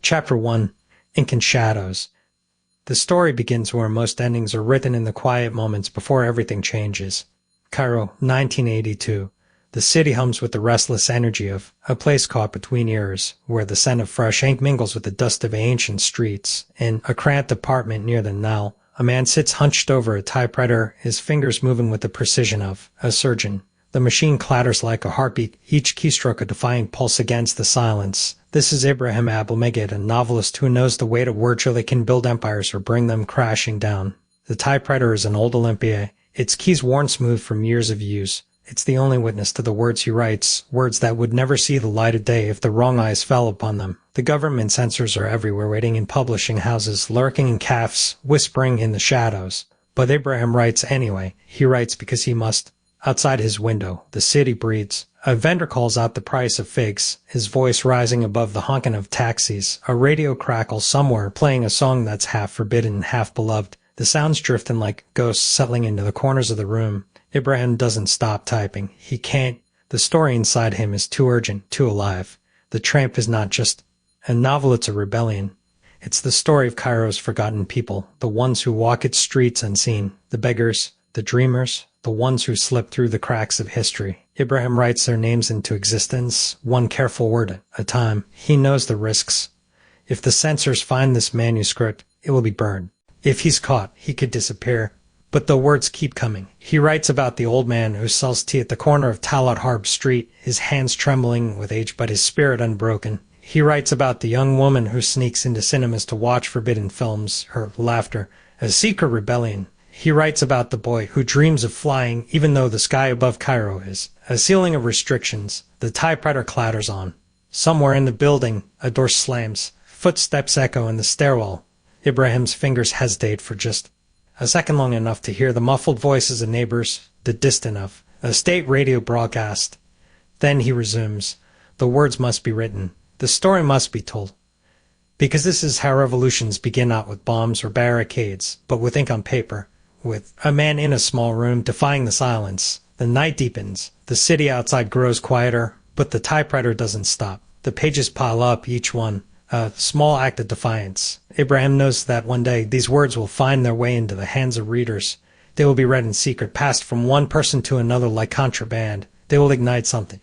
Chapter 1. Ink and Shadows. The story begins where most endings are written in the quiet moments before everything changes. Cairo, 1982. The city hums with the restless energy of a place caught between ears, where the scent of fresh ink mingles with the dust of ancient streets. In a cramped apartment near the Nile, a man sits hunched over a typewriter, his fingers moving with the precision of a surgeon. The machine clatters like a heartbeat, each keystroke a defiant pulse against the silence. This is Ibrahim Abdel Meguid, a novelist who knows the weight of words really can build empires or bring them crashing down. The typewriter is an old Olympia, its keys worn smooth from years of use. It's the only witness to the words he writes, words that would never see the light of day if the wrong eyes fell upon them. The government censors are everywhere, waiting in publishing houses, lurking in cafes, whispering in the shadows. But Ibrahim writes anyway. He writes because he must. Outside his window, the city breathes. A vendor calls out the price of figs, his voice rising above the honking of taxis. A radio crackles somewhere, playing a song that's half forbidden, half beloved. The sounds drifting like ghosts settling into the corners of the room. Ibrahim doesn't stop typing. He can't. The story inside him is too urgent, too alive. The Tramp is not just a novel, it's a rebellion. It's the story of Cairo's forgotten people, the ones who walk its streets unseen, the beggars, the dreamers, the ones who slip through the cracks of history. Ibrahim writes their names into existence, one careful word at a time. He knows the risks. If the censors find this manuscript, it will be burned. If he's caught, he could disappear. But the words keep coming. He writes about the old man who sells tea at the corner of Talat Harb Street, his hands trembling with age but his spirit unbroken. He writes about the young woman who sneaks into cinemas to watch forbidden films, her laughter, a secret rebellion. He writes about the boy who dreams of flying even though the sky above Cairo is a ceiling of restrictions. The typewriter clatters on. Somewhere in the building, a door slams. Footsteps echo in the stairwell. Ibrahim's fingers hesitate for just a second, long enough to hear the muffled voices of neighbors, the distant of a state radio broadcast. Then he resumes. The words must be written. The story must be told. Because this is how revolutions begin, not with bombs or barricades, but with ink on paper. With a man in a small room defying the silence. The night deepens. The city outside grows quieter, but the typewriter doesn't stop. The pages pile up, each one a small act of defiance. Ibrahim knows that one day these words will find their way into the hands of readers. They will be read in secret, passed from one person to another like contraband. They will ignite something.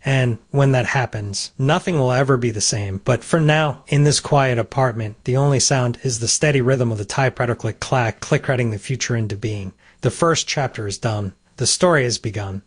And when that happens, nothing will ever be the same. But for now, in this quiet apartment, the only sound is the steady rhythm of the typewriter click-clack, click-writing the future into being. The first chapter is done. The story has begun.